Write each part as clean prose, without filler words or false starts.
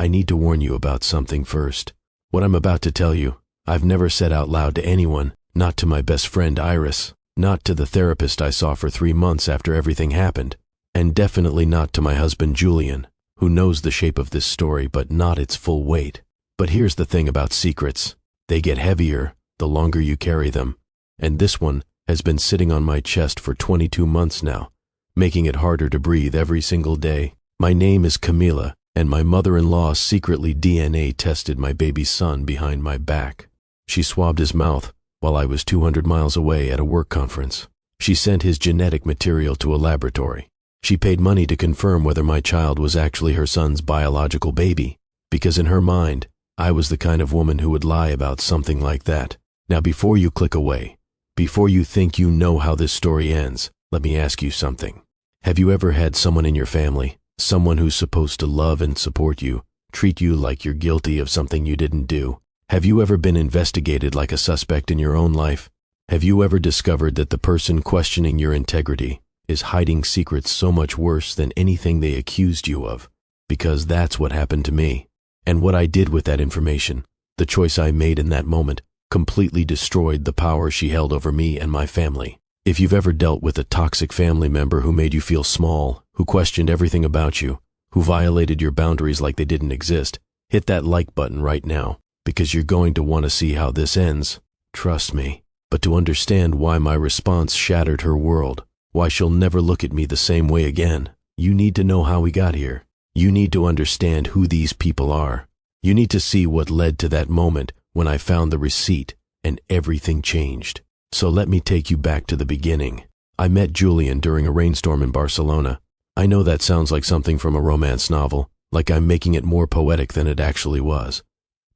I need to warn you about something first. What I'm about to tell you, I've never said out loud to anyone, not to my best friend Iris, not to the therapist I saw for 3 months after everything happened, and definitely not to my husband Julian, who knows the shape of this story but not its full weight. But here's the thing about secrets. They get heavier the longer you carry them, and this one has been sitting on my chest for 22 months now, making it harder to breathe every single day. My name is Camila, and my mother-in-law secretly DNA tested my baby son behind my back. She swabbed his mouth while I was 200 miles away at a work conference. She sent his genetic material to a laboratory. She paid money to confirm whether my child was actually her son's biological baby, because in her mind, I was the kind of woman who would lie about something like that. Now, before you click away, before you think you know how this story ends, let me ask you something. Have you ever had someone in your family, someone who's supposed to love and support you, treat you like you're guilty of something you didn't do? Have you ever been investigated like a suspect in your own life? Have you ever discovered that the person questioning your integrity is hiding secrets so much worse than anything they accused you of? Because that's what happened to me. And what I did with that information, the choice I made in that moment, completely destroyed the power she held over me and my family. If you've ever dealt with a toxic family member who made you feel small, who questioned everything about you, who violated your boundaries like they didn't exist, hit that like button right now, because you're going to want to see how this ends. Trust me. But to understand why my response shattered her world, why she'll never look at me the same way again, you need to know how we got here. You need to understand who these people are. You need to see what led to that moment when I found the receipt and everything changed. So let me take you back to the beginning. I met Julian during a rainstorm in Barcelona. I know that sounds like something from a romance novel, like I'm making it more poetic than it actually was.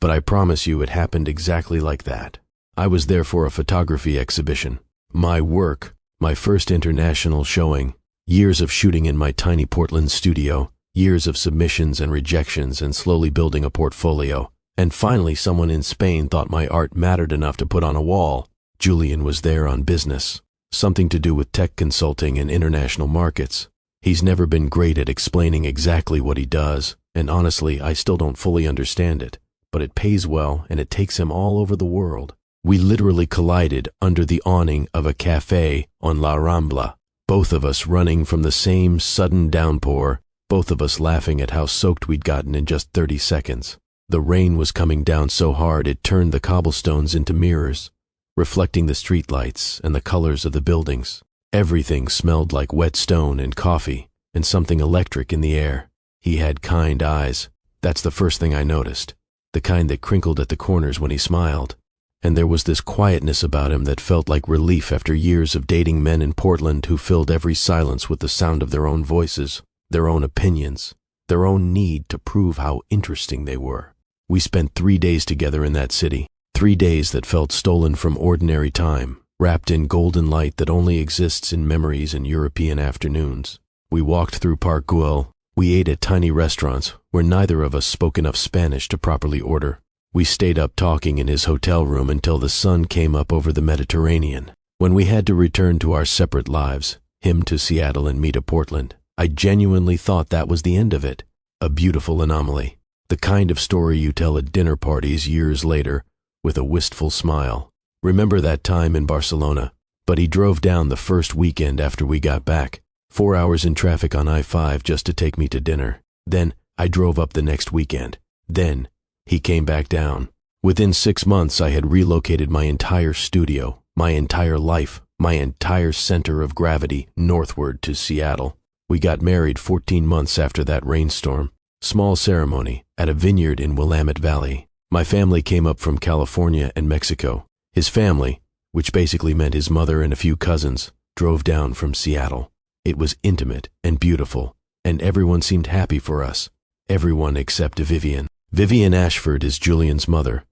But I promise you it happened exactly like that. I was there for a photography exhibition. My work, my first international showing, years of shooting in my tiny Portland studio, years of submissions and rejections and slowly building a portfolio. And finally someone in Spain thought my art mattered enough to put on a wall. Julian was there on business, something to do with tech consulting and international markets. He's never been great at explaining exactly what he does, and honestly, I still don't fully understand it, but it pays well and it takes him all over the world. We literally collided under the awning of a cafe on La Rambla, both of us running from the same sudden downpour, both of us laughing at how soaked we'd gotten in just 30 seconds. The rain was coming down so hard it turned the cobblestones into mirrors, reflecting the streetlights and the colors of the buildings. Everything smelled like wet stone and coffee and something electric in the air. He had kind eyes. That's the first thing I noticed, the kind that crinkled at the corners when he smiled. And there was this quietness about him that felt like relief after years of dating men in Portland who filled every silence with the sound of their own voices, their own opinions, their own need to prove how interesting they were. We spent 3 days together in that city, 3 days that felt stolen from ordinary time, wrapped in golden light that only exists in memories and European afternoons. We walked through Park Güell. We ate at tiny restaurants where neither of us spoke enough Spanish to properly order. We stayed up talking in his hotel room until the sun came up over the Mediterranean. When we had to return to our separate lives, him to Seattle and me to Portland, I genuinely thought that was the end of it. A beautiful anomaly. The kind of story you tell at dinner parties years later with a wistful smile. Remember that time in Barcelona? But he drove down the first weekend after we got back. 4 hours in traffic on I-5 just to take me to dinner. Then I drove up the next weekend. Then he came back down. Within 6 months I had relocated my entire studio, my entire life, my entire center of gravity northward to Seattle. We got married 14 months after that rainstorm. Small ceremony at a vineyard in Willamette Valley. My family came up from California and Mexico. His family, which basically meant his mother and a few cousins, drove down from Seattle. It was intimate and beautiful, and everyone seemed happy for us. Everyone except Vivien. Vivien Ashford is Julian's mother,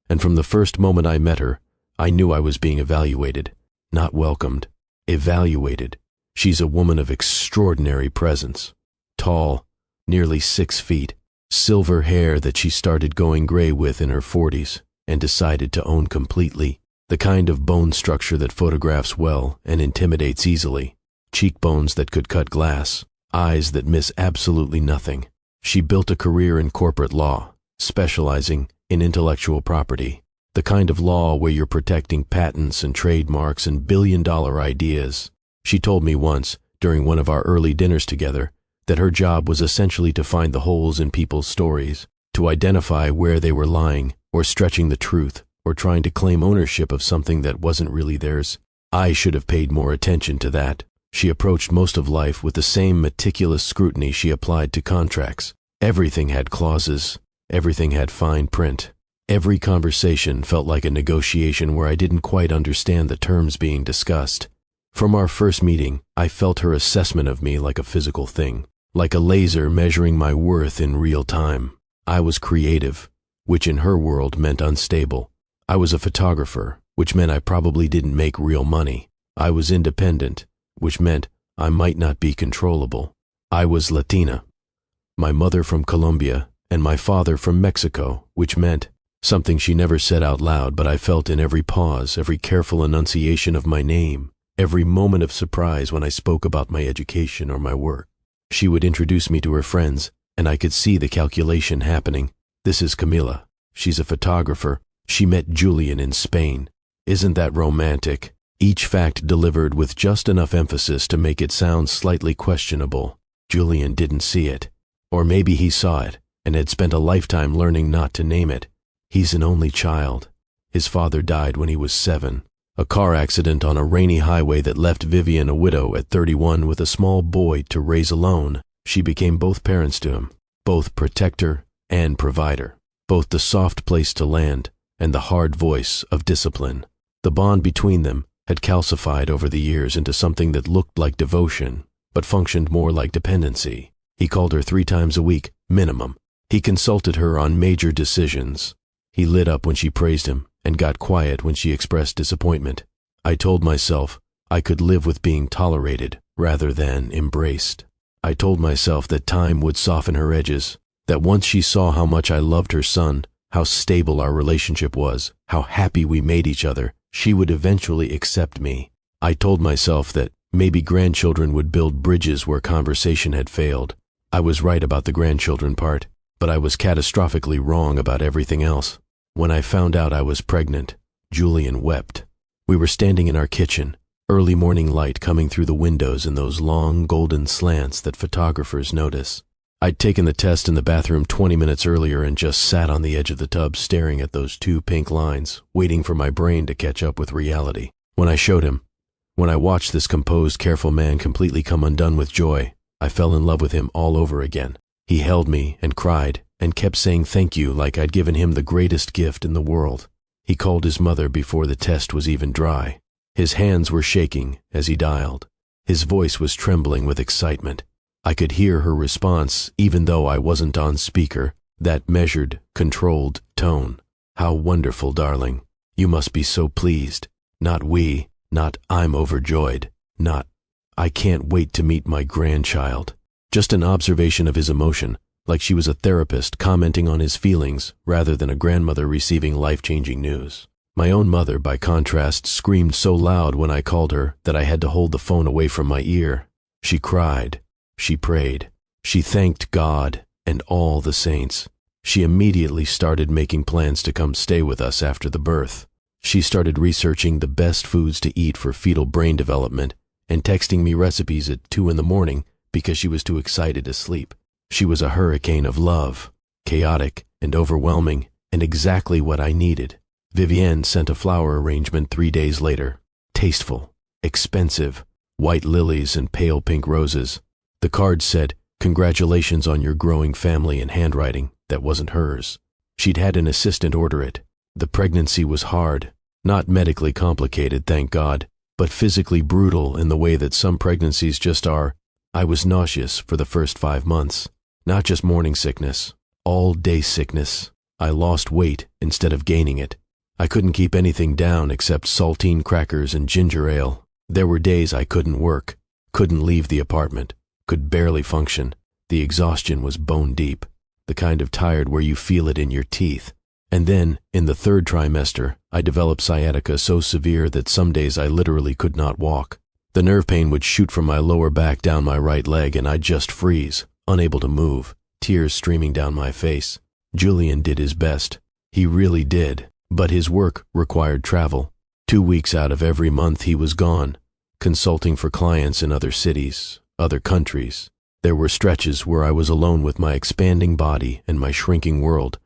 and from the first moment I met her, I knew I was being evaluated, not welcomed. Evaluated. She's a woman of extraordinary presence. Tall, nearly 6 feet, silver hair that she started going gray with in her 40s and decided to own completely, the kind of bone structure that photographs well and intimidates easily, cheekbones that could cut glass, eyes that miss absolutely nothing, She built a career in corporate law, specializing in intellectual property, the kind of law where you're protecting patents and trademarks and billion-dollar ideas. She told me once, during one of our early dinners together, that her job was essentially to find the holes in people's stories, to identify where they were lying, or stretching the truth, or trying to claim ownership of something that wasn't really theirs. I should have paid more attention to that. She approached most of life with the same meticulous scrutiny she applied to contracts. Everything had clauses. Everything had fine print. Every conversation felt like a negotiation where I didn't quite understand the terms being discussed. From our first meeting, I felt her assessment of me like a physical thing, like a laser measuring my worth in real time. I was creative, which in her world meant unstable. I was a photographer, which meant I probably didn't make real money. I was independent, which meant I might not be controllable. I was Latina, my mother from Colombia and my father from Mexico, which meant something she never said out loud, but I felt in every pause, every careful enunciation of my name, every moment of surprise when I spoke about my education or my work. She would introduce me to her friends, and I could see the calculation happening. This is Camila. She's a photographer. She met Julian in Spain. Isn't that romantic? Each fact delivered with just enough emphasis to make it sound slightly questionable. Julian didn't see it. Or maybe he saw it and had spent a lifetime learning not to name it. He's an only child. His father died when he was 7. A car accident on a rainy highway that left Vivien a widow at 31 with a small boy to raise alone. She became both parents to him, both protector and provider, both the soft place to land and the hard voice of discipline. The bond between them had calcified over the years into something that looked like devotion, but functioned more like dependency. He called her 3 times a week, minimum. He consulted her on major decisions. He lit up when she praised him and got quiet when she expressed disappointment. I told myself I could live with being tolerated rather than embraced. I told myself that time would soften her edges, that once she saw how much I loved her son, how stable our relationship was, how happy we made each other, she would eventually accept me. I told myself that maybe grandchildren would build bridges where conversation had failed. I was right about the grandchildren part, but I was catastrophically wrong about everything else. When I found out I was pregnant, Julian wept. We were standing in our kitchen, early morning light coming through the windows in those long golden slants that photographers notice. I'd taken the test in the bathroom 20 minutes earlier and just sat on the edge of the tub staring at those 2 pink lines, waiting for my brain to catch up with reality. When I showed him, when I watched this composed, careful man completely come undone with joy, I fell in love with him all over again. He held me and cried and kept saying thank you like I'd given him the greatest gift in the world. He called his mother before the test was even dry. His hands were shaking as he dialed. His voice was trembling with excitement. I could hear her response even though I wasn't on speaker, that measured, controlled tone. How wonderful, darling. You must be so pleased. Not we, not I'm overjoyed, not I can't wait to meet my grandchild. Just an observation of his emotion, like she was a therapist commenting on his feelings rather than a grandmother receiving life-changing news. My own mother, by contrast, screamed so loud when I called her that I had to hold the phone away from my ear. She cried. She prayed. She thanked God and all the saints. She immediately started making plans to come stay with us after the birth. She started researching the best foods to eat for fetal brain development and texting me recipes at 2 in the morning because she was too excited to sleep. She was a hurricane of love, chaotic and overwhelming, and exactly what I needed. Vivien sent a flower arrangement 3 days later. Tasteful, expensive, white lilies and pale pink roses. The card said, "Congratulations on your growing family," in handwriting that wasn't hers. She'd had an assistant order it. The pregnancy was hard, not medically complicated, thank God, but physically brutal in the way that some pregnancies just are. I was nauseous for the first 5 months. Not just morning sickness, all-day sickness. I lost weight instead of gaining it. I couldn't keep anything down except saltine crackers and ginger ale. There were days I couldn't work, couldn't leave the apartment, could barely function. The exhaustion was bone deep, the kind of tired where you feel it in your teeth. And then, in the 3rd trimester, I developed sciatica so severe that some days I literally could not walk. The nerve pain would shoot from my lower back down my right leg and I'd just freeze, unable to move. tears streaming down my face. Julian did his best. He really did. But his work required travel. 2 weeks out of every month he was gone, consulting for clients in other cities, other countries. There were stretches where I was alone with my expanding body and my shrinking world,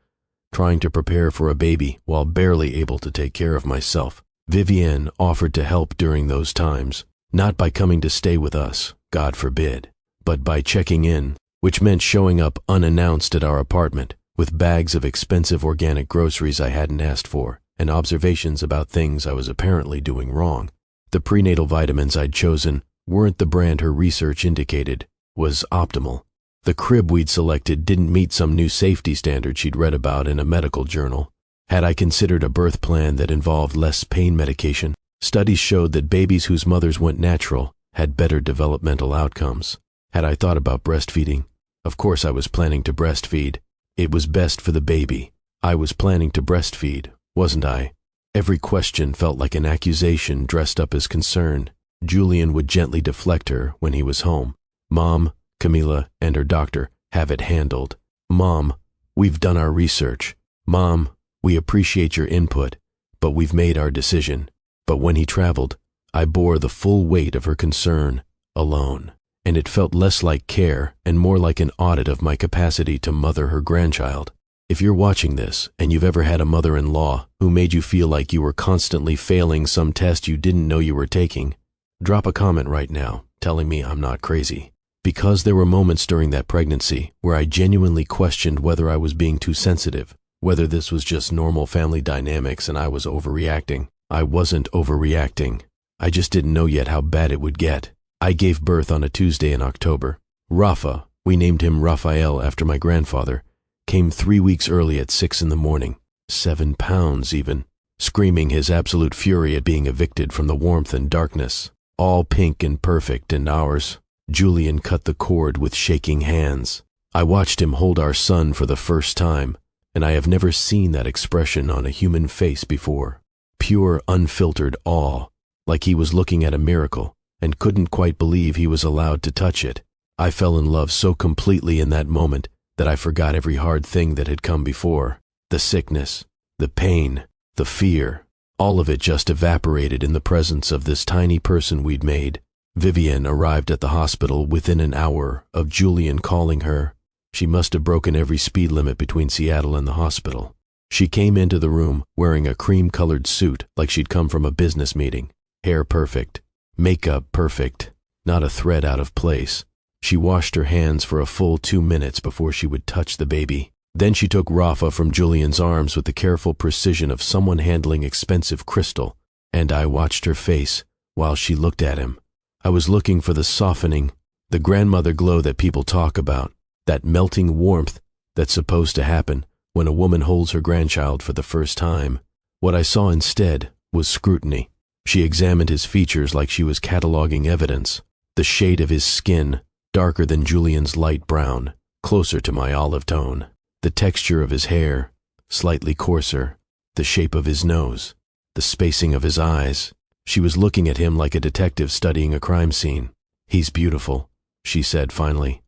trying to prepare for a baby while barely able to take care of myself. Vivien offered to help during those times, not by coming to stay with us, God forbid, but by checking in, which meant showing up unannounced at our apartment with bags of expensive organic groceries I hadn't asked for and observations about things I was apparently doing wrong. The prenatal vitamins I'd chosen weren't the brand her research indicated was optimal. The crib we'd selected didn't meet some new safety standard she'd read about in a medical journal. Had I considered a birth plan that involved less pain medication? Studies showed that babies whose mothers went natural had better developmental outcomes. Had I thought about breastfeeding? Of course I was planning to breastfeed. It was best for the baby. I was planning to breastfeed, wasn't I? Every question felt like an accusation dressed up as concern. Julian would gently deflect her when he was home. Mom, Camila, and her doctor have it handled. Mom, we've done our research. Mom, we appreciate your input, but we've made our decision. But when he traveled, I bore the full weight of her concern, alone. And it felt less like care and more like an audit of my capacity to mother her grandchild. If you're watching this and you've ever had a mother-in-law who made you feel like you were constantly failing some test you didn't know you were taking, drop a comment right now telling me I'm not crazy. Because there were moments during that pregnancy where I genuinely questioned whether I was being too sensitive, whether this was just normal family dynamics and I was overreacting. I wasn't overreacting. I just didn't know yet how bad it would get. I gave birth on a Tuesday in October. Rafa, we named him Raphael after my grandfather, came 3 weeks early at 6 in the morning, 7 pounds even, screaming his absolute fury at being evicted from the warmth and darkness. All pink and perfect, and ours. Julian cut the cord with shaking hands. I watched him hold our son for the first time, and I have never seen that expression on a human face before. Pure, unfiltered awe, like he was looking at a miracle and couldn't quite believe he was allowed to touch it. I fell in love so completely in that moment that I forgot every hard thing that had come before. The sickness, the pain, the fear, all of it just evaporated in the presence of this tiny person we'd made. Vivien arrived at the hospital within an hour of Julian calling her. She must have broken every speed limit between Seattle and the hospital. She came into the room wearing a cream-colored suit like she'd come from a business meeting. Hair perfect. Makeup perfect. Not a thread out of place. She washed her hands for a full 2 minutes before she would touch the baby. Then she took Rafa from Julian's arms with the careful precision of someone handling expensive crystal, and I watched her face while she looked at him. I was looking for the softening, the grandmother glow that people talk about, that melting warmth that's supposed to happen when a woman holds her grandchild for the first time. What I saw instead was scrutiny. She examined his features like she was cataloging evidence. The shade of his skin, darker than Julian's light brown, closer to my olive tone. The texture of his hair, slightly coarser. The shape of his nose, the spacing of his eyes. She was looking at him like a detective studying a crime scene. "He's beautiful," she said finally.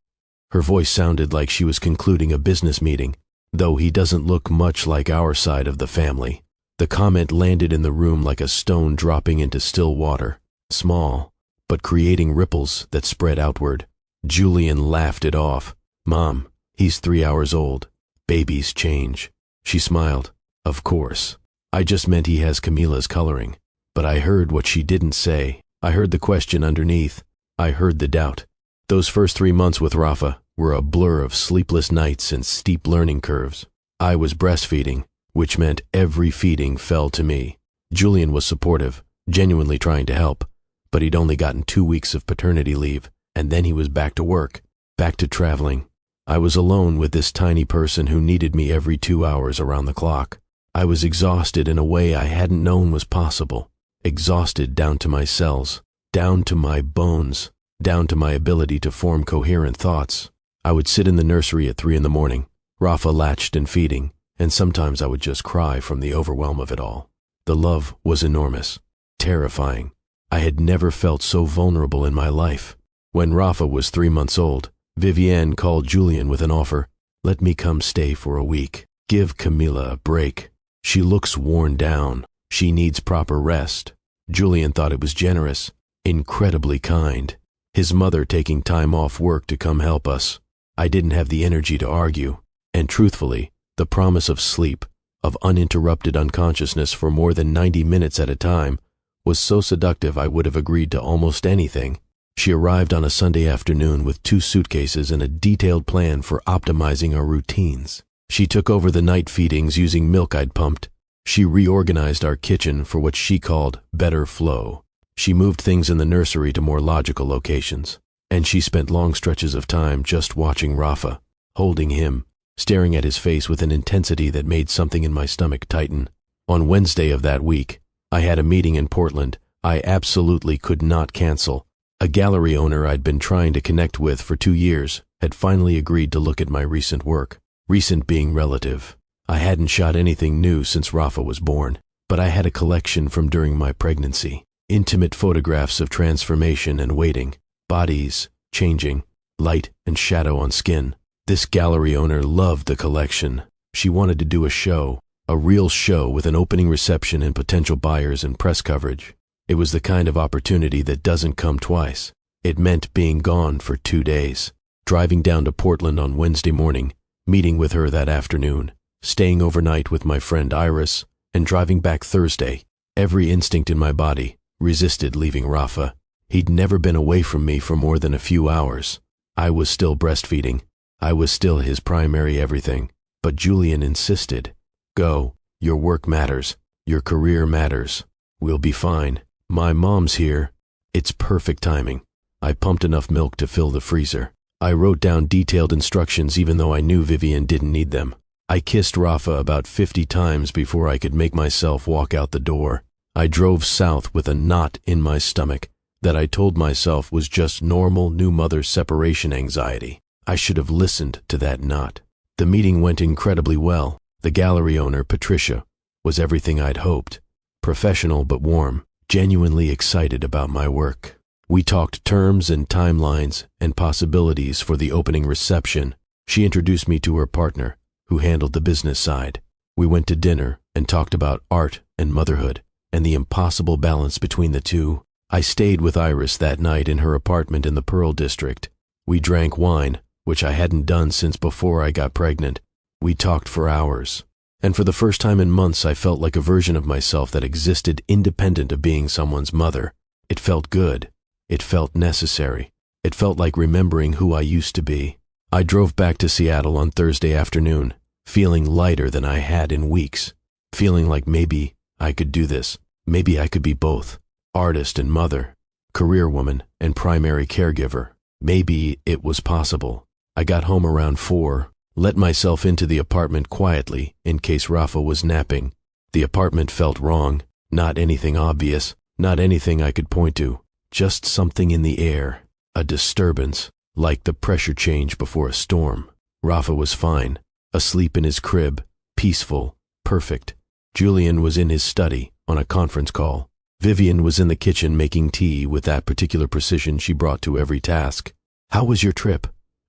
Her voice sounded like she was concluding a business meeting, though he doesn't look much like our side of the family. The comment landed in the room like a stone dropping into still water, small, but creating ripples that spread outward. Julian laughed it off. "Mom, he's 3 hours old. Babies change." She smiled. "Of course. I just meant he has Camila's coloring." But I heard what she didn't say. I heard the question underneath. I heard the doubt. Those first 3 months with Rafa were a blur of sleepless nights and steep learning curves. I was breastfeeding, which meant every feeding fell to me. Julian was supportive, genuinely trying to help, but he'd only gotten 2 weeks of paternity leave, and then he was back to work, back to traveling. I was alone with this tiny person who needed me every 2 hours around the clock. I was exhausted in a way I hadn't known was possible. Exhausted down to my cells, down to my bones, down to my ability to form coherent thoughts. I would sit in the nursery at 3 in the morning, Rafa latched and feeding, and sometimes I would just cry from the overwhelm of it all. The love was enormous, terrifying. I had never felt so vulnerable in my life. When Rafa was 3 months old, Vivien called Julian with an offer. Let me come stay for a week. Give Camila a break. She looks worn down. She needs proper rest. Julian thought it was generous, incredibly kind. His mother taking time off work to come help us. I didn't have the energy to argue, and truthfully, the promise of sleep, of uninterrupted unconsciousness for more than 90 minutes at a time, was so seductive I would have agreed to almost anything. She arrived on a Sunday afternoon with 2 suitcases and a detailed plan for optimizing our routines. She took over the night feedings using milk I'd pumped. She reorganized our kitchen for what she called better flow. She moved things in the nursery to more logical locations. And she spent long stretches of time just watching Rafa, holding him, staring at his face with an intensity that made something in my stomach tighten. On Wednesday of that week, I had a meeting in Portland I absolutely could not cancel. A gallery owner I'd been trying to connect with for 2 years had finally agreed to look at my recent work. Recent being relative. I hadn't shot anything new since Rafa was born, but I had a collection from during my pregnancy. Intimate photographs of transformation and waiting, bodies changing, light and shadow on skin. This gallery owner loved the collection. She wanted to do a show, a real show with an opening reception and potential buyers and press coverage. It was the kind of opportunity that doesn't come twice. It meant being gone for 2 days, driving down to Portland on Wednesday morning, meeting with her that afternoon, staying overnight with my friend Iris, and driving back Thursday. Every instinct in my body resisted leaving Rafa. He'd never been away from me for more than a few hours. I was still breastfeeding. I was still his primary everything. But Julian insisted. Go. Your work matters. Your career matters. We'll be fine. My mom's here. It's perfect timing. I pumped enough milk to fill the freezer. I wrote down detailed instructions even though I knew Vivien didn't need them. I kissed Rafa about 50 times before I could make myself walk out the door. I drove south with a knot in my stomach that I told myself was just normal new mother separation anxiety. I should have listened to that knot. The meeting went incredibly well. The gallery owner, Patricia, was everything I'd hoped. Professional but warm, genuinely excited about my work. We talked terms and timelines and possibilities for the opening reception. She introduced me to her partner, who handled the business side. We went to dinner and talked about art and motherhood and the impossible balance between the two. I stayed with Iris that night in her apartment in the Pearl District. We drank wine, which I hadn't done since before I got pregnant. We talked for hours. And for the first time in months, I felt like a version of myself that existed independent of being someone's mother. It felt good. It felt necessary. It felt like remembering who I used to be. I drove back to Seattle on Thursday afternoon, feeling lighter than I had in weeks, feeling like maybe I could do this. Maybe I could be both, artist and mother, career woman and primary caregiver. Maybe it was possible. I got home around 4, let myself into the apartment quietly in case Rafa was napping. The apartment felt wrong, not anything obvious, not anything I could point to. Just something in the air, a disturbance, like the pressure change before a storm. Rafa was fine, asleep in his crib, peaceful, perfect. Julian was in his study, on a conference call. Vivien was in the kitchen making tea with that particular precision she brought to every task. "How was your trip?"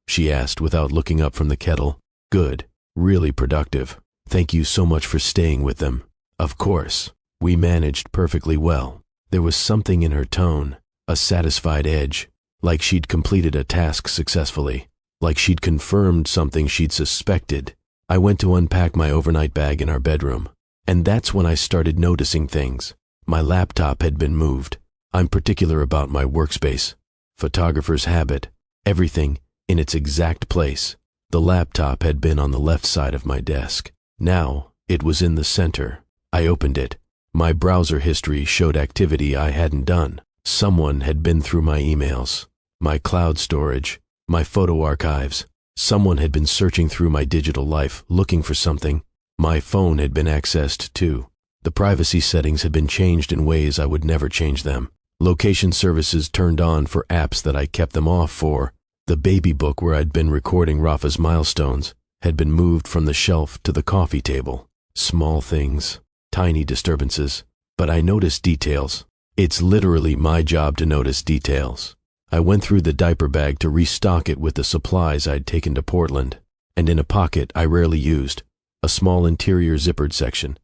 she asked without looking up from the kettle. "Good, really productive. Thank you so much for staying with them." Of course, we managed perfectly well. There was something in her tone, a satisfied edge, like she'd completed a task successfully, like she'd confirmed something she'd suspected. I went to unpack my overnight bag in our bedroom, and that's when I started noticing things. My laptop had been moved. I'm particular about my workspace. Photographer's habit, everything in its exact place. The laptop had been on the left side of my desk. Now it was in the center. I opened it. My browser history showed activity I hadn't done. Someone had been through my emails, my cloud storage, my photo archives. Someone had been searching through my digital life, looking for something. My phone had been accessed too. The privacy settings had been changed in ways I would never change them. Location services turned on for apps that I kept them off for. The baby book where I'd been recording Rafa's milestones had been moved from the shelf to the coffee table. Small things, tiny disturbances, but I noticed details. It's literally my job to notice details. I went through the diaper bag to restock it with the supplies I'd taken to Portland. and in a pocket I rarely used, a small interior zippered section,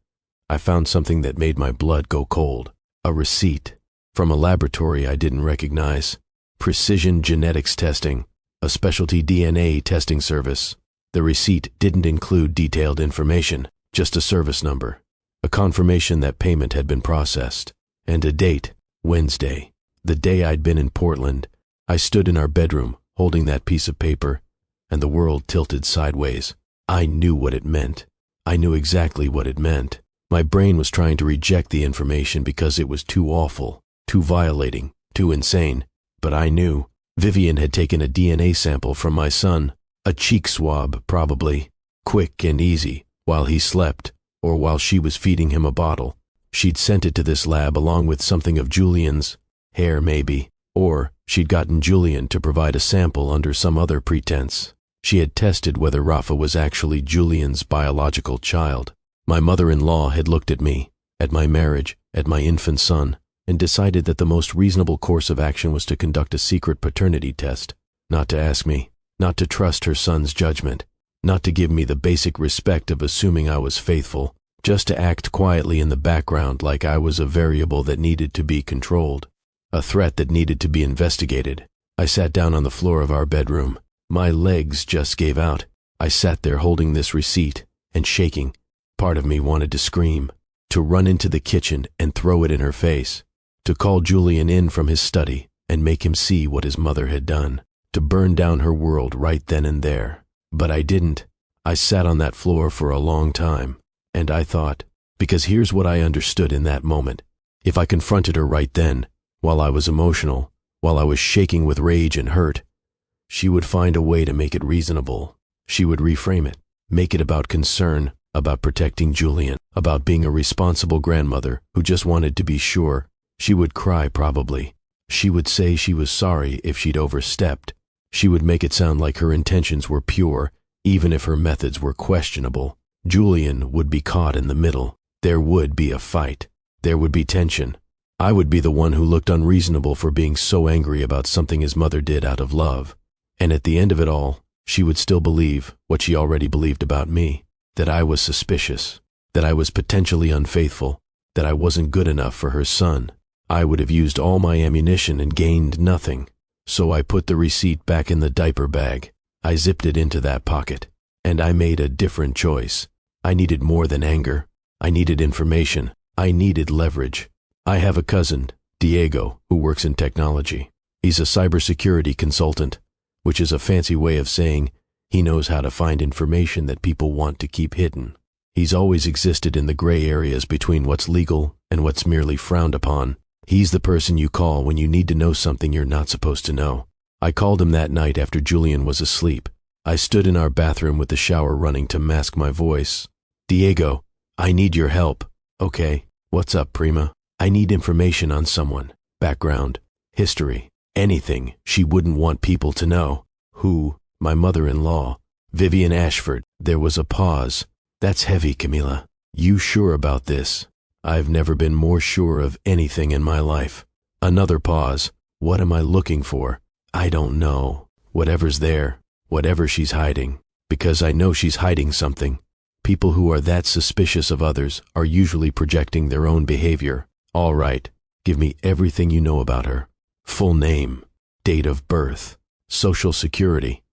I found something that made my blood go cold. A receipt from a laboratory I didn't recognize. Precision genetics testing, a specialty DNA testing service. The receipt didn't include detailed information, just a service number, a confirmation that payment had been processed, and a date, Wednesday, the day I'd been in Portland. I stood in our bedroom, holding that piece of paper, and the world tilted sideways. I knew what it meant. I knew exactly what it meant. My brain was trying to reject the information because it was too awful, too violating, too insane. But I knew. Vivien had taken a DNA sample from my son, a cheek swab probably, quick and easy, while he slept, or while she was feeding him a bottle. She'd sent it to this lab along with something of Julian's, hair maybe, or she'd gotten Julian to provide a sample under some other pretense. She had tested whether Rafa was actually Julian's biological child. My mother-in-law had looked at me, at my marriage, at my infant son, and decided that the most reasonable course of action was to conduct a secret paternity test, not to ask me, not to trust her son's judgment, not to give me the basic respect of assuming I was faithful, just to act quietly in the background like I was a variable that needed to be controlled, a threat that needed to be investigated. I sat down on the floor of our bedroom. My legs just gave out. I sat there holding this receipt and shaking. Part of me wanted to scream, to run into the kitchen and throw it in her face, to call Julian in from his study and make him see what his mother had done, to burn down her world right then and there. But I didn't. I sat on that floor for a long time, and I thought, because here's what I understood in that moment. If I confronted her right then, while I was emotional, while I was shaking with rage and hurt, she would find a way to make it reasonable. She would reframe it, make it about concern, about protecting Julian, about being a responsible grandmother who just wanted to be sure. She would cry probably. She would say she was sorry if she'd overstepped. She would make it sound like her intentions were pure, even if her methods were questionable. Julian would be caught in the middle. There would be a fight. There would be tension. I would be the one who looked unreasonable for being so angry about something his mother did out of love. And at the end of it all, she would still believe what she already believed about me. That I was suspicious, that I was potentially unfaithful, that I wasn't good enough for her son. I would have used all my ammunition and gained nothing. So I put the receipt back in the diaper bag. I zipped it into that pocket. And I made a different choice. I needed more than anger. I needed information. I needed leverage. I have a cousin, Diego, who works in technology. He's a cybersecurity consultant, which is a fancy way of saying he knows how to find information that people want to keep hidden. He's always existed in the gray areas between what's legal and what's merely frowned upon. He's the person you call when you need to know something you're not supposed to know. I called him that night after Julian was asleep. I stood in our bathroom with the shower running to mask my voice. Diego, I need your help. Okay, what's up, Prima? I need information on someone. Background, history, anything she wouldn't want people to know. Who? My mother-in-law, Vivien Ashford. There was a pause. That's heavy, Camila. You sure about this? I've never been more sure of anything in my life. Another pause. What am I looking for? I don't know. Whatever's there, whatever she's hiding. Because I know she's hiding something. People who are that suspicious of others are usually projecting their own behavior. All right, give me everything you know about her. Full name, date of birth, social security.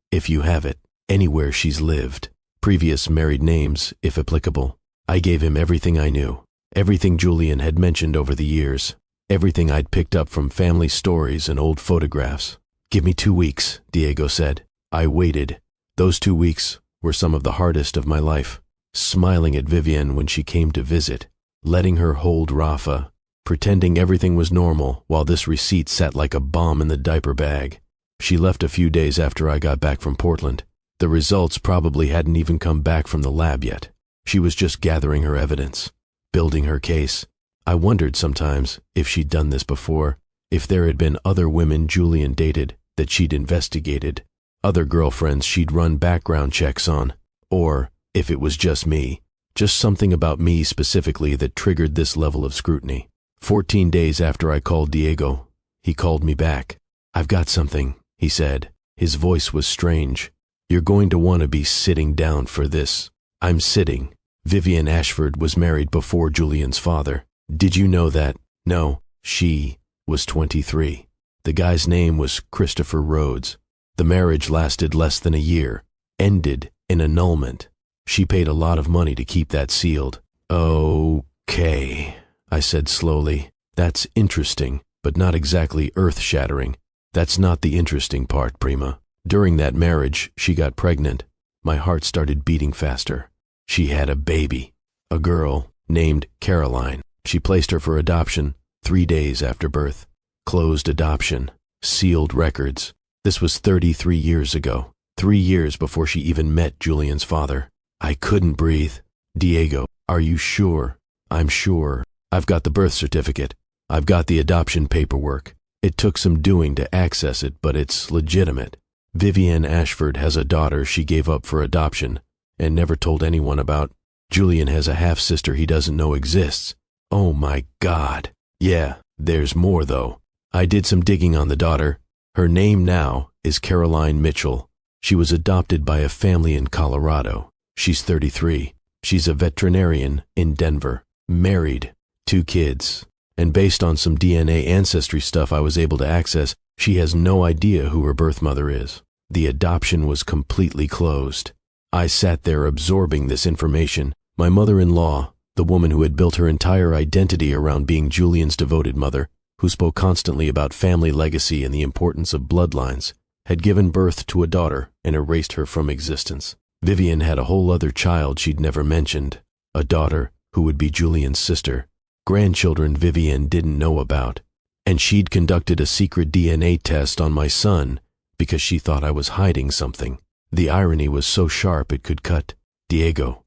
If you have it, anywhere she's lived, previous married names, if applicable. I gave him everything I knew, everything Julian had mentioned over the years, everything I'd picked up from family stories and old photographs. Give me 2 weeks, Diego said. I waited. Those 2 weeks were some of the hardest of my life. Smiling at Vivien when she came to visit, letting her hold Rafa, pretending everything was normal while this receipt sat like a bomb in the diaper bag. She left a few days after I got back from Portland. The results probably hadn't even come back from the lab yet. She was just gathering her evidence, building her case. I wondered sometimes if she'd done this before, if there had been other women Julian dated that she'd investigated, other girlfriends she'd run background checks on, or if it was just me, just something about me specifically that triggered this level of scrutiny. 14 days after I called Diego, he called me back. I've got something, he said. His voice was strange. You're going to want to be sitting down for this. I'm sitting. Vivien Ashford was married before Julian's father. Did you know that? No, she was 23. The guy's name was Christopher Rhodes. The marriage lasted less than a year, ended in annulment. She paid a lot of money to keep that sealed. Okay, I said slowly. That's interesting, but not exactly earth-shattering. That's not the interesting part, Prima. During that marriage, she got pregnant. My heart started beating faster. She had a baby, a girl named Caroline. She placed her for adoption 3 days after birth. Closed adoption, sealed records. This was 33 years ago, 3 years before she even met Julian's father. I couldn't breathe. Diego, are you sure? I'm sure. I've got the birth certificate. I've got the adoption paperwork. It took some doing to access it, but it's legitimate. Vivien Ashford has a daughter she gave up for adoption and never told anyone about. Julian has a half-sister he doesn't know exists. Oh my God. Yeah, there's more though. I did some digging on the daughter. Her name now is Caroline Mitchell. She was adopted by a family in Colorado. She's 33. She's a veterinarian in Denver. Married, 2 kids. And based on some DNA ancestry stuff I was able to access, she has no idea who her birth mother is. The adoption was completely closed. I sat there absorbing this information. My mother-in-law, the woman who had built her entire identity around being Julian's devoted mother, who spoke constantly about family legacy and the importance of bloodlines, had given birth to a daughter and erased her from existence. Vivien had a whole other child she'd never mentioned, a daughter who would be Julian's sister, grandchildren Vivien didn't know about, and she'd conducted a secret DNA test on my son because she thought I was hiding something. The irony was so sharp it could cut. Diego,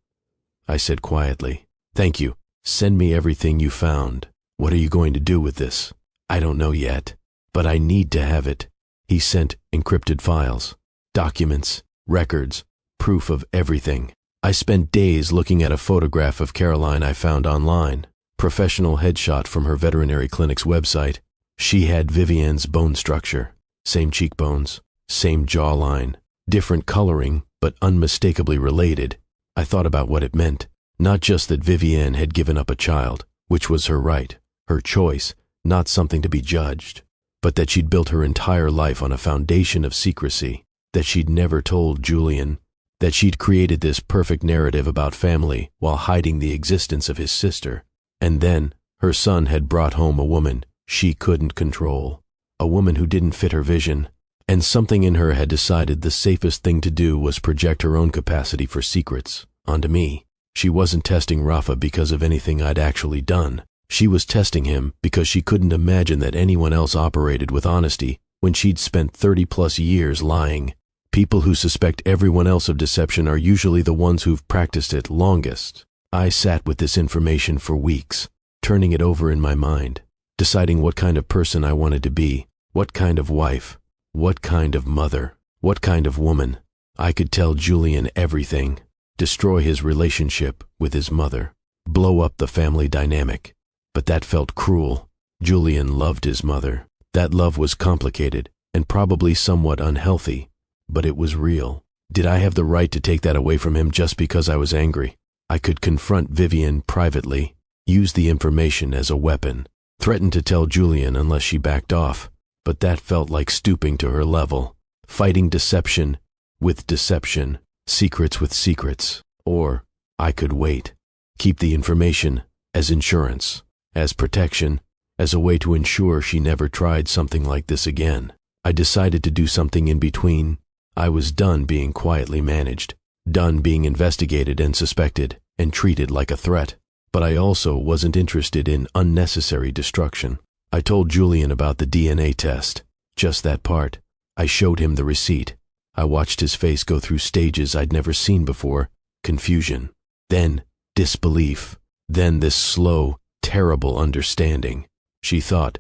I said quietly, thank you. Send me everything you found. What are you going to do with this? I don't know yet, but I need to have it. He sent encrypted files, documents, records, proof of everything. I spent days looking at a photograph of Caroline I found online, professional headshot from her veterinary clinic's website. She had Vivien's bone structure, same cheekbones, same jawline, different coloring, but unmistakably related. I thought about what it meant, not just that Vivien had given up a child, which was her right, her choice, not something to be judged, but that she'd built her entire life on a foundation of secrecy, that she'd never told Julian, that she'd created this perfect narrative about family while hiding the existence of his sister. And then her son had brought home a woman she couldn't control, a woman who didn't fit her vision, and something in her had decided the safest thing to do was project her own capacity for secrets onto me. She wasn't testing Rafa because of anything I'd actually done. She was testing him because she couldn't imagine that anyone else operated with honesty when she'd spent 30+ years lying. People who suspect everyone else of deception are usually the ones who've practiced it longest. I sat with this information for weeks, turning it over in my mind, deciding what kind of person I wanted to be, what kind of wife, what kind of mother, what kind of woman. I could tell Julian everything, destroy his relationship with his mother, blow up the family dynamic. But that felt cruel. Julian loved his mother. That love was complicated and probably somewhat unhealthy, but it was real. Did I have the right to take that away from him just because I was angry? I could confront Vivien privately, use the information as a weapon, threaten to tell Julian unless she backed off, but that felt like stooping to her level, fighting deception with deception, secrets with secrets. Or I could wait, keep the information as insurance, as protection, as a way to ensure she never tried something like this again. I decided to do something in between. I was done being quietly managed, done being investigated and suspected and treated like a threat. But I also wasn't interested in unnecessary destruction. I told Julian about the DNA test, just that part. I showed him the receipt. I watched his face go through stages I'd never seen before, confusion, then disbelief, then this slow, terrible understanding. She thought,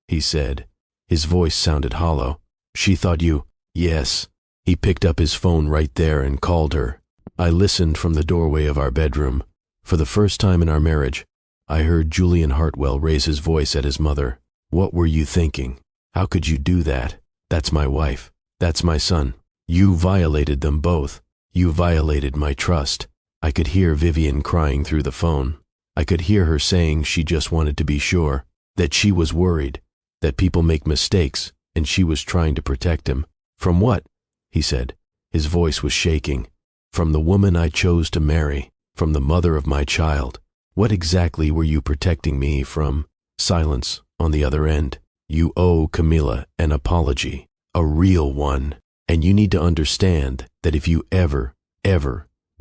he said. His voice sounded hollow. She thought you, yes. He picked up his phone right there and called her. I listened from the doorway of our bedroom. For the first time in our marriage, I heard Julian Hartwell raise his voice at his mother. What were you thinking? How could you do that? That's my wife. That's my son. You violated them both. You violated my trust. I could hear Vivien crying through the phone. I could hear her saying she just wanted to be sure, that she was worried, that people make mistakes, and she was trying to protect him. From what? He said. His voice was shaking. From the woman I chose to marry, from the mother of my child. What exactly were you protecting me from? Silence on the other end. You owe Camila an apology, a real one. And you need to understand that if you ever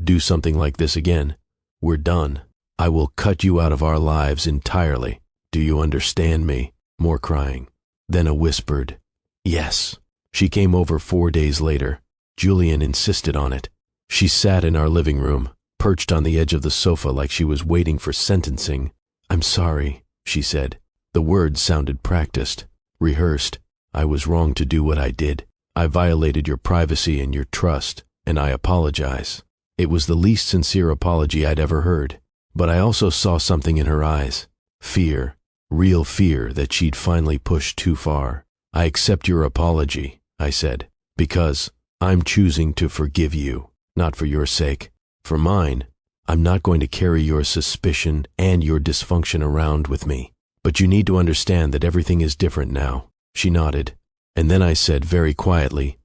do something like this again, we're done. I will cut you out of our lives entirely. Do you understand me? More crying. Then a whispered, yes. She came over 4 days later. Julian insisted on it. She sat in our living room, perched on the edge of the sofa like she was waiting for sentencing. I'm sorry, she said. The words sounded practiced, rehearsed. I was wrong to do what I did. I violated your privacy and your trust, and I apologize. It was the least sincere apology I'd ever heard. But I also saw something in her eyes. Fear, real fear that she'd finally pushed too far. I accept your apology, I said, because I'm choosing to forgive you, not for your sake. For mine, I'm not going to carry your suspicion and your dysfunction around with me. But you need to understand that everything is different now. She nodded. And then I said very quietly,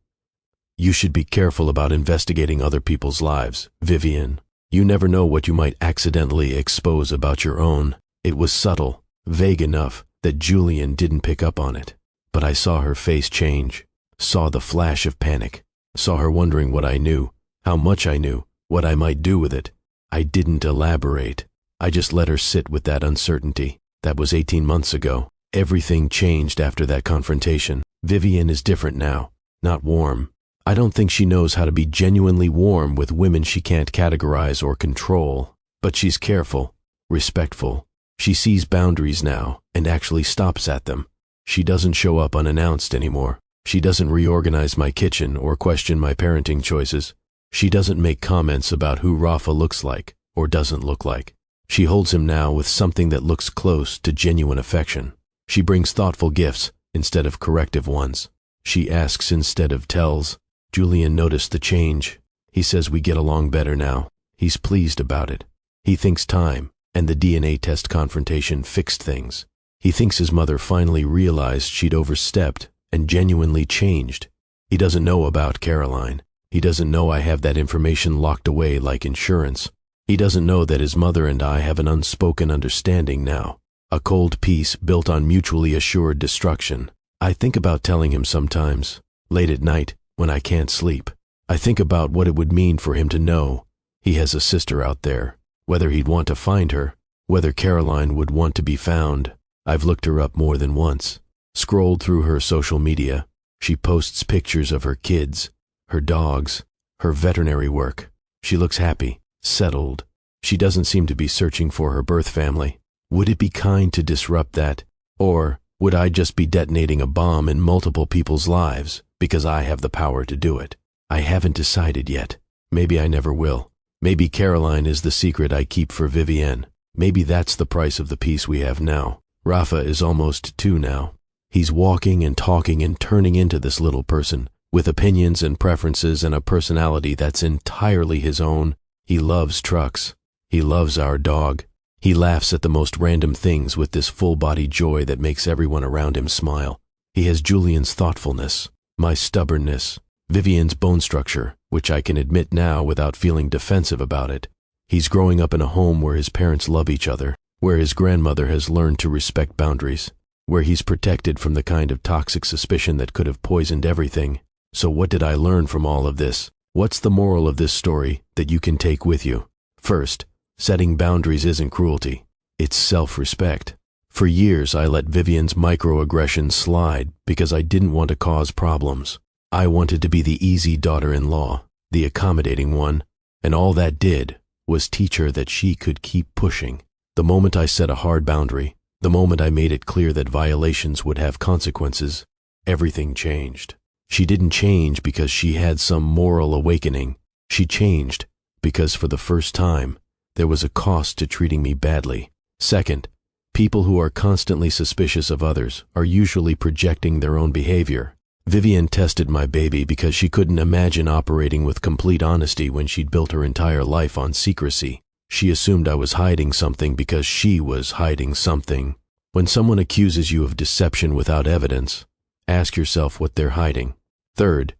you should be careful about investigating other people's lives, Vivien. You never know what you might accidentally expose about your own. It was subtle, vague enough that Julian didn't pick up on it. But I saw her face change, saw the flash of panic, saw her wondering what I knew, how much I knew, what I might do with it. I didn't elaborate. I just let her sit with that uncertainty. That was 18 months ago. Everything changed after that confrontation. Vivien is different now, not warm. I don't think she knows how to be genuinely warm with women she can't categorize or control. But she's careful, respectful. She sees boundaries now and actually stops at them. She doesn't show up unannounced anymore. She doesn't reorganize my kitchen or question my parenting choices. She doesn't make comments about who Rafa looks like or doesn't look like. She holds him now with something that looks close to genuine affection. She brings thoughtful gifts instead of corrective ones. She asks instead of tells. Julian noticed the change. He says we get along better now. He's pleased about it. He thinks time and the DNA test confrontation fixed things. He thinks his mother finally realized she'd overstepped and genuinely changed. He doesn't know about Caroline. He doesn't know I have that information locked away like insurance. He doesn't know that his mother and I have an unspoken understanding now. A cold peace built on mutually assured destruction. I think about telling him sometimes, late at night when I can't sleep. I think about what it would mean for him to know he has a sister out there, whether he'd want to find her, whether Caroline would want to be found. I've looked her up more than once, scrolled through her social media. She posts pictures of her kids, her dogs, her veterinary work. She looks happy, settled. She doesn't seem to be searching for her birth family. Would it be kind to disrupt that? Or would I just be detonating a bomb in multiple people's lives because I have the power to do it? I haven't decided yet. Maybe I never will. Maybe Caroline is the secret I keep for Vivien. Maybe that's the price of the peace we have now. Rafa is almost 2 now. He's walking and talking and turning into this little person with opinions and preferences and a personality that's entirely his own. He loves trucks. He loves our dog. He laughs at the most random things with this full-body joy that makes everyone around him smile. He has Julian's thoughtfulness, my stubbornness, Vivien's bone structure, which I can admit now without feeling defensive about it. He's growing up in a home where his parents love each other, where his grandmother has learned to respect boundaries, where he's protected from the kind of toxic suspicion that could have poisoned everything. So what did I learn from all of this? What's the moral of this story that you can take with you? First, setting boundaries isn't cruelty. It's self-respect. For years, I let Vivien's microaggressions slide because I didn't want to cause problems. I wanted to be the easy daughter-in-law, the accommodating one, and all that did was teach her that she could keep pushing. The moment I set a hard boundary, the moment I made it clear that violations would have consequences, everything changed. She didn't change because she had some moral awakening. She changed because for the first time, there was a cost to treating me badly. Second, people who are constantly suspicious of others are usually projecting their own behavior. Vivien tested my baby because she couldn't imagine operating with complete honesty when she'd built her entire life on secrecy. She assumed I was hiding something because she was hiding something. When someone accuses you of deception without evidence, ask yourself what they're hiding. Third,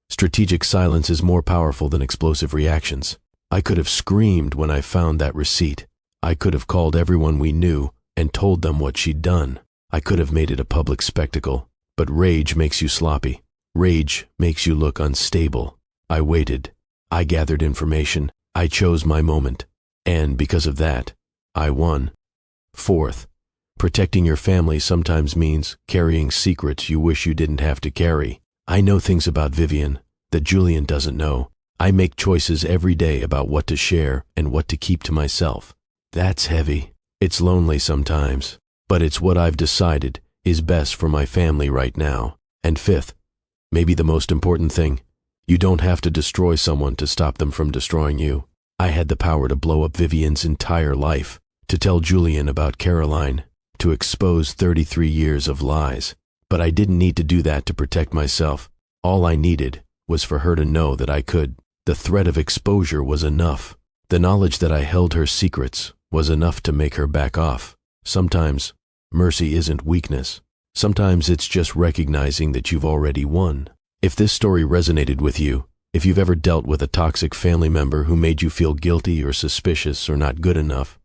strategic silence is more powerful than explosive reactions. I could have screamed when I found that receipt. I could have called everyone we knew and told them what she'd done. I could have made it a public spectacle. But rage makes you sloppy. Rage makes you look unstable. I waited. I gathered information. I chose my moment. And because of that, I won. Fourth, protecting your family sometimes means carrying secrets you wish you didn't have to carry. I know things about Vivien that Julian doesn't know. I make choices every day about what to share and what to keep to myself. That's heavy. It's lonely sometimes, but it's what I've decided is best for my family right now. And fifth, maybe the most important thing, you don't have to destroy someone to stop them from destroying you. I had the power to blow up Vivien's entire life, to tell Julian about Caroline, to expose 33 years of lies. But I didn't need to do that to protect myself. All I needed was for her to know that I could. The threat of exposure was enough. The knowledge that I held her secrets was enough to make her back off. Sometimes mercy isn't weakness. Sometimes it's just recognizing that you've already won. If this story resonated with you, if you've ever dealt with a toxic family member who made you feel guilty or suspicious or not good enough,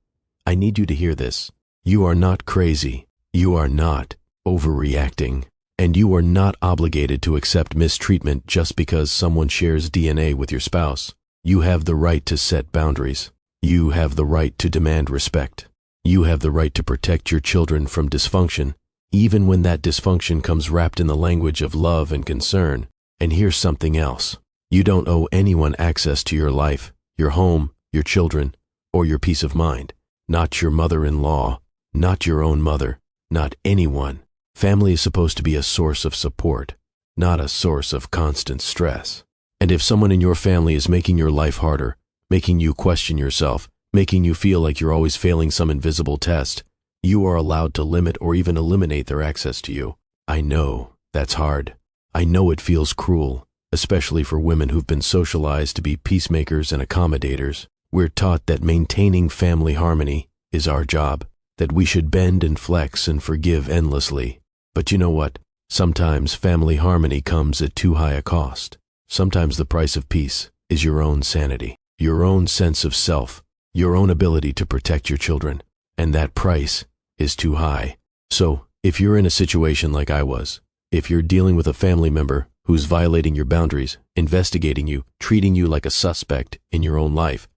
I need you to hear this. You are not crazy. You are not overreacting. And you are not obligated to accept mistreatment just because someone shares DNA with your spouse. You have the right to set boundaries. You have the right to demand respect. You have the right to protect your children from dysfunction, even when that dysfunction comes wrapped in the language of love and concern. And here's something else. You don't owe anyone access to your life, your home, your children, or your peace of mind. Not your mother-in-law, not your own mother, not anyone. Family is supposed to be a source of support, not a source of constant stress. And if someone in your family is making your life harder, making you question yourself, making you feel like you're always failing some invisible test, you are allowed to limit or even eliminate their access to you. I know that's hard. I know it feels cruel, especially for women who've been socialized to be peacemakers and accommodators. We're taught that maintaining family harmony is our job, that we should bend and flex and forgive endlessly. But you know what? Sometimes family harmony comes at too high a cost. Sometimes the price of peace is your own sanity, your own sense of self, your own ability to protect your children. And that price is too high. So, if you're in a situation like I was, if you're dealing with a family member who's violating your boundaries, investigating you, treating you like a suspect in your own life,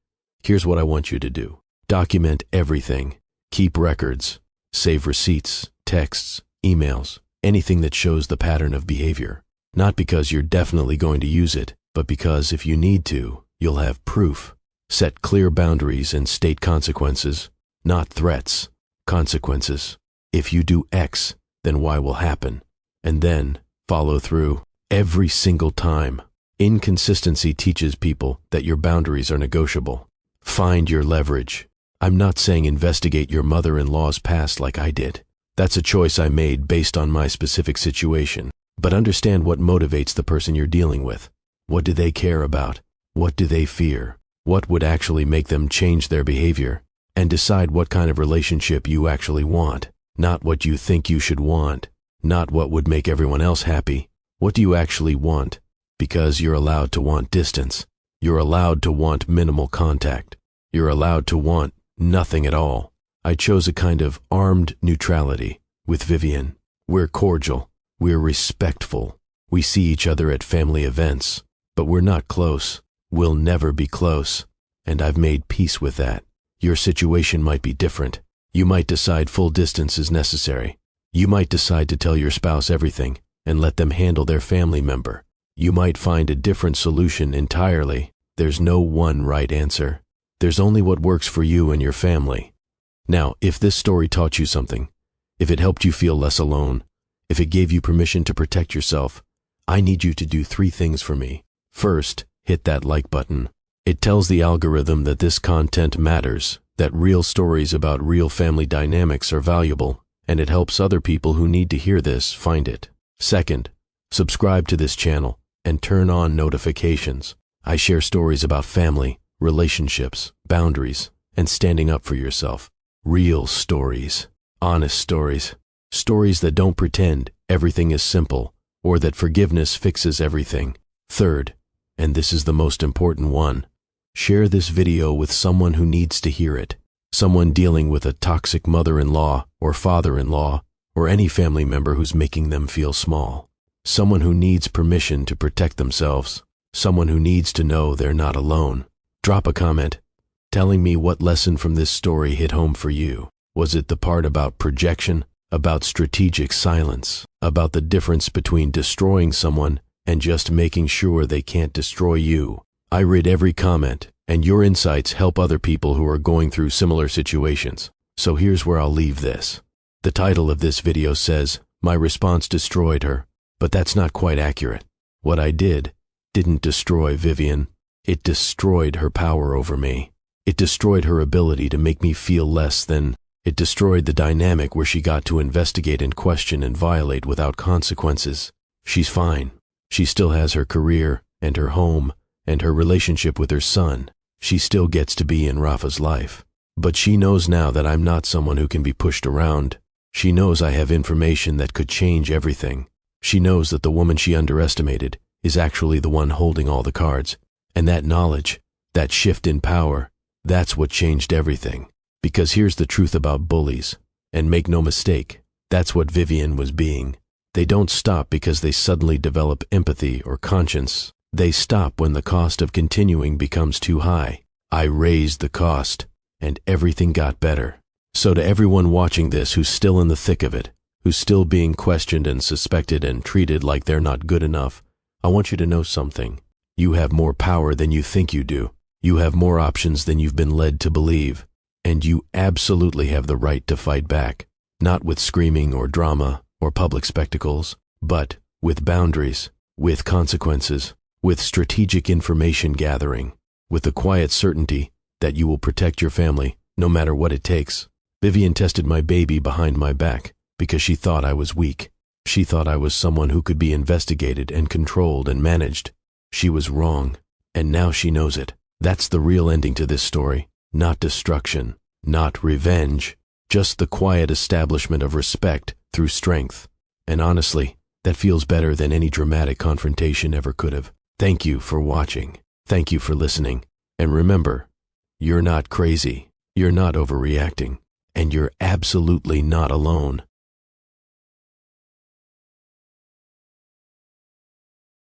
here's what I want you to do. Document everything. Keep records. Save receipts, texts, emails, anything that shows the pattern of behavior. Not because you're definitely going to use it, but because if you need to, you'll have proof. Set clear boundaries and state consequences, not threats, consequences. If you do X, then Y will happen. And then follow through every single time. Inconsistency teaches people that your boundaries are negotiable. Find your leverage. I'm not saying investigate your mother-in-law's past like I did. That's a choice I made based on my specific situation. But understand what motivates the person you're dealing with. What do they care about? What do they fear? What would actually make them change their behavior? And decide what kind of relationship you actually want. Not what you think you should want. Not what would make everyone else happy. What do you actually want? Because you're allowed to want distance. You're allowed to want minimal contact. You're allowed to want nothing at all. I chose a kind of armed neutrality with Vivien. We're cordial. We're respectful. We see each other at family events, but we're not close. We'll never be close. And I've made peace with that. Your situation might be different. You might decide full distance is necessary. You might decide to tell your spouse everything and let them handle their family member. You might find a different solution entirely. There's no one right answer. There's only what works for you and your family. Now, if this story taught you something, if it helped you feel less alone, if it gave you permission to protect yourself, I need you to do 3 things for me. First, hit that like button. It tells the algorithm that this content matters, that real stories about real family dynamics are valuable, and it helps other people who need to hear this find it. Second, Subscribe to this channel and turn on notifications. I share stories about family, relationships, boundaries, and standing up for yourself. Real stories, honest stories, stories that don't pretend everything is simple or that forgiveness fixes everything. Third, and this is the most important one, share this video with someone who needs to hear it. Someone dealing with a toxic mother-in-law or father-in-law or any family member who's making them feel small. Someone who needs permission to protect themselves. Someone who needs to know they're not alone. Drop a comment telling me what lesson from this story hit home for you. Was it the part about projection, about strategic silence, about the difference between destroying someone and just making sure they can't destroy you? I read every comment, and your insights help other people who are going through similar situations. So here's where I'll leave this. The title of this video says, "My response destroyed her," but that's not quite accurate. What I didn't destroy Vivien. It destroyed her power over me. It destroyed her ability to make me feel less than. It destroyed the dynamic where she got to investigate and question and violate without consequences. She's fine. She still has her career and her home and her relationship with her son. She still gets to be in Rafa's life. But she knows now that I'm not someone who can be pushed around. She knows I have information that could change everything. She knows that the woman she underestimated is actually the one holding all the cards. And that knowledge, that shift in power, that's what changed everything. Because here's the truth about bullies, and make no mistake, that's what Vivien was being. They don't stop because they suddenly develop empathy or conscience. They stop when the cost of continuing becomes too high. I raised the cost, and everything got better. So to everyone watching this who's still in the thick of it, who's still being questioned and suspected and treated like they're not good enough, I want you to know something. You have more power than you think you do. You have more options than you've been led to believe. And you absolutely have the right to fight back. Not with screaming or drama or public spectacles, but with boundaries, with consequences, with strategic information gathering, with the quiet certainty that you will protect your family no matter what it takes. Vivien tested my baby behind my back because she thought I was weak. She thought I was someone who could be investigated and controlled and managed. She was wrong, and now she knows it. That's the real ending to this story. Not destruction, not revenge, just the quiet establishment of respect through strength. And honestly, that feels better than any dramatic confrontation ever could have. Thank you for watching. Thank you for listening. And remember, you're not crazy. You're not overreacting. And you're absolutely not alone.